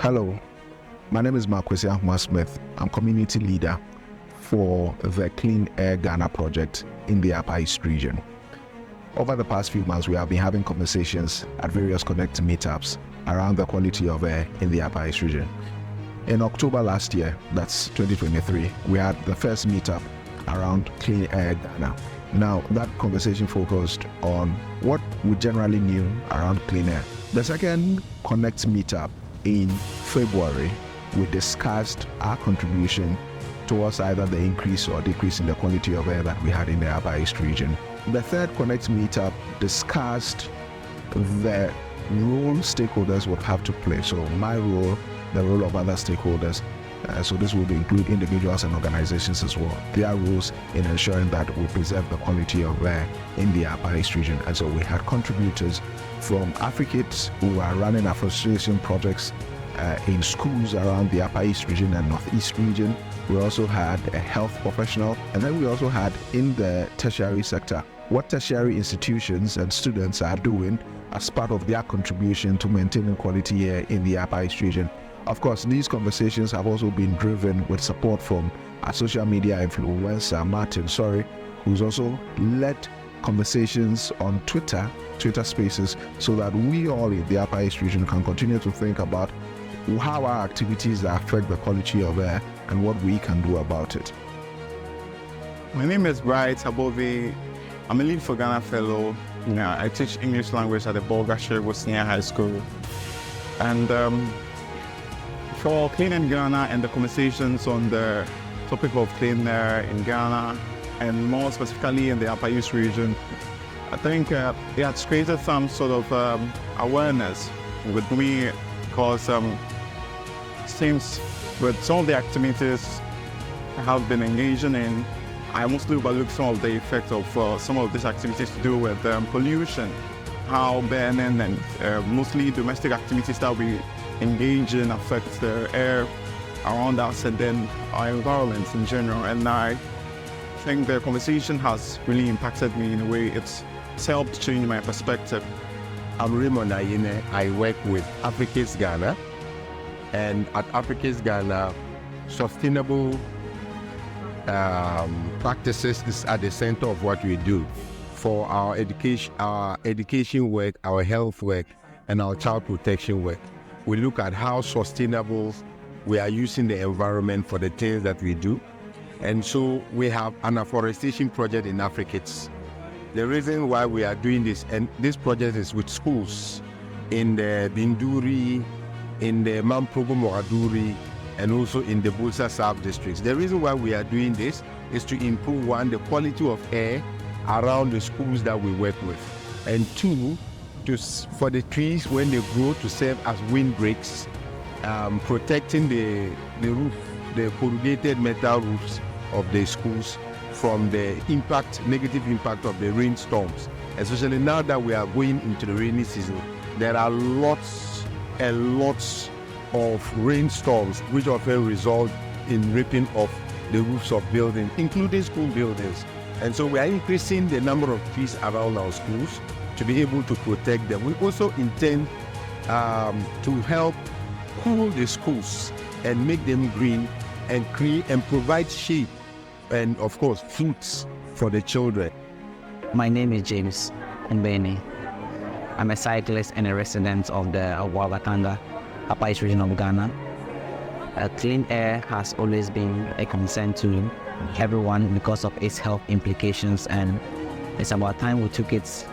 Hello, my name is Marquis Ahmad Smith. I'm community leader for the Clean Air Ghana project in the Upper East region. Over the past few months, we have been having conversations at various Konnect Meetups around the quality of air in the Upper East region. In October last year, that's 2023, we had the first meetup around Clean Air Ghana. Now, that conversation focused on what we generally knew around clean air. The second Konnect Meetup in February, we discussed our contribution towards either the increase or decrease in the quality of air that we had in the Upper East region. The third Konnect Meetup discussed the role stakeholders would have to play. So my role, the role of other stakeholders. So this will include individuals and organizations as well. Their roles in ensuring that we preserve the quality of air in the Upper East region. And so we had contributors from advocates who are running association projects in schools around the Upper East region and Northeast region. We also had a health professional, and then we also had in the tertiary sector what tertiary institutions and students are doing as part of their contribution to maintaining quality air in the Upper East region. Of course, these conversations have also been driven with support from our social media influencer, Martin Sorry, who's also led conversations on Twitter Spaces, so that we all in the Upper East region can continue to think about how our activities affect the quality of air and what we can do about it. My name is Bright Above. I'm a Lead for Ghana Fellow. I teach English language at the Bolga Konnect High School. And for Clean Air Ghana and the conversations on the topic of clean air in Ghana, and more specifically in the Upper East region, I think it has created some sort of awareness with me, because since with some of the activities I have been engaging in, I mostly overlook some of the effects of some of these activities to do with pollution, how burning and mostly domestic activities that we engage in affect the air around us and then our environment in general. And I think the conversation has really impacted me in a way. It's helped change my perspective. I'm Raymond Ayine. I work with Africa's Ghana, and at Africa's Ghana, sustainable practices is at the center of what we do for our education work, our health work, and our child protection work. We look at how sustainable we are using the environment for the things that we do. And so we have an afforestation project in Africa's. The reason why we are doing this, and this project is with schools in the Binduri, in the Mamprogo Moraduri, and also in the Bulsa South districts. The reason why we are doing this is to improve, one, the quality of air around the schools that we work with, and two, for the trees when they grow to serve as windbreaks, protecting the roof, the corrugated metal roofs of the schools from the negative impact of the rainstorms. Especially now that we are going into the rainy season, there are lots and lots of rainstorms which often result in ripping of the roofs of buildings, including school buildings. And so we are increasing the number of trees around our schools to be able to protect them. We also intend to help cool the schools and make them green and create and provide shade and, of course, fruits for the children. My name is James Mbeni. I'm a cyclist and a resident of the Bolga Upper East region of Ghana. Clean air has always been a concern to everyone because of its health implications, and it's about time we took it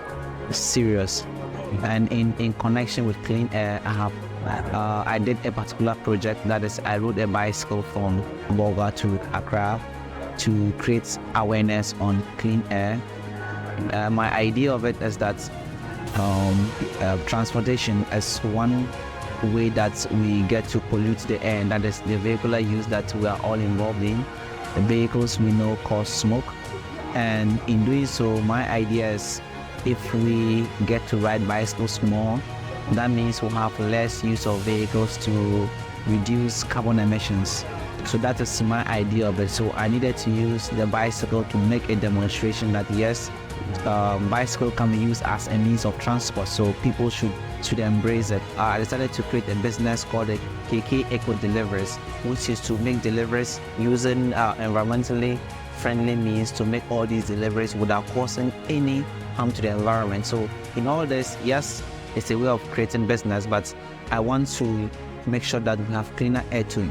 serious. And in connection with clean air, I did a particular project, that is, I rode a bicycle from Bolga to Accra to create awareness on clean air. My idea of it is that transportation is one way that we get to pollute the air, and that is the vehicular use that we are all involved in. The vehicles we know cause smoke, and in doing so, my idea is if we get to ride bicycles more, that means we'll have less use of vehicles to reduce carbon emissions. So that is my idea of it. So I needed to use the bicycle to make a demonstration that yes, bicycle can be used as a means of transport. So people should to embrace it, I decided to create a business called the KK Eco Deliveries, which is to make deliveries using environmentally friendly means to make all these deliveries without causing any harm to the environment. So in all this, yes, it's a way of creating business, but I want to make sure that we have cleaner air too.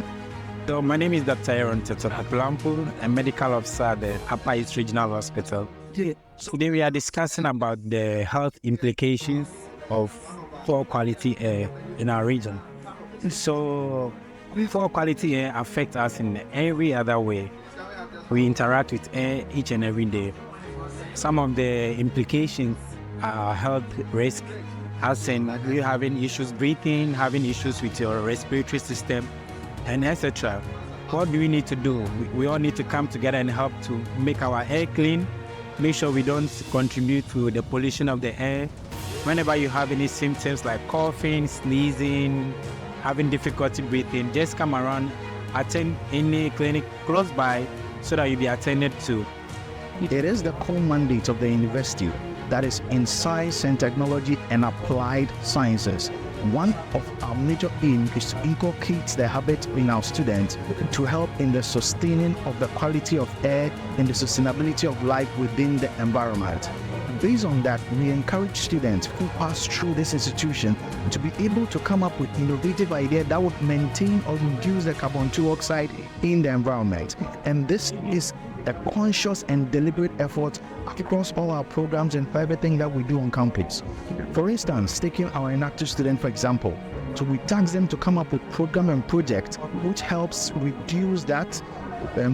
So my name is Dr. Aaron Tetohapulampu, a medical officer at the Upper East Regional Hospital. Today we are discussing about the health implications of poor quality air in our region. So poor quality air affects us in every other way. We interact with air each and every day. Some of the implications are health risk, as in you having issues breathing, having issues with your respiratory system, and etc. What do we need to do? We all need to come together and help to make our air clean, make sure we don't contribute to the pollution of the air. Whenever you have any symptoms like coughing, sneezing, having difficulty breathing, just come around, attend any clinic close by so that you'll be attended to. It is the core mandate of the university, that is in science and technology and applied sciences. One of our major aims is to inculcate the habit in our students to help in the sustaining of the quality of air and the sustainability of life within the environment. Based on that, we encourage students who pass through this institution to be able to come up with innovative ideas that would maintain or reduce the carbon dioxide in the environment. And this is a conscious and deliberate effort across all our programs and everything that we do on campus. For instance, taking our inactive student, for example, so we task them to come up with program and project which helps reduce that.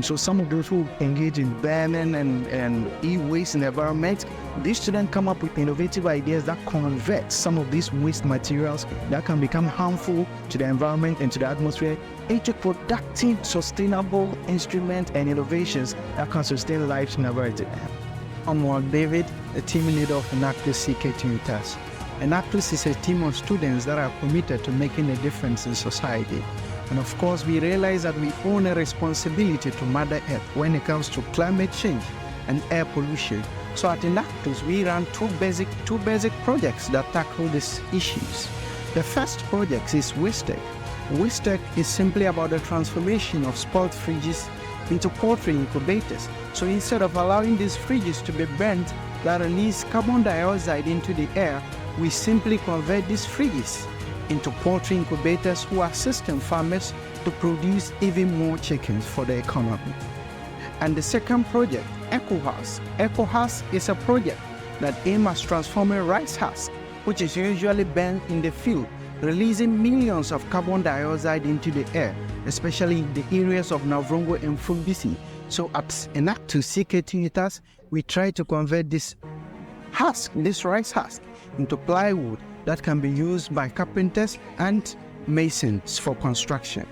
So some of those who engage in burning and e-waste in the environment, these students come up with innovative ideas that convert some of these waste materials that can become harmful to the environment and to the atmosphere into productive, sustainable instruments and innovations that can sustain lives in a variety. I'm Mark David, the team leader of Enactus CK Unitas. Enactus is a team of students that are committed to making a difference in society. And of course, we realize that we own a responsibility to Mother Earth when it comes to climate change and air pollution. So at Enactus, we run two basic projects that tackle these issues. The first project is WasteTech. WasteTech is simply about the transformation of spoiled fridges into poultry incubators. So instead of allowing these fridges to be burnt that release carbon dioxide into the air, we simply convert these fridges into poultry incubators who are assisting farmers to produce even more chickens for the economy. And the second project, EcoHouse. EcoHouse is a project that aims at transforming rice husk, which is usually burnt in the field, releasing millions of carbon dioxide into the air, especially in the areas of Navrongo and Fumbisi. So at Enactus CK Unitas, we try to convert this rice husk, into plywood that can be used by carpenters and masons for construction.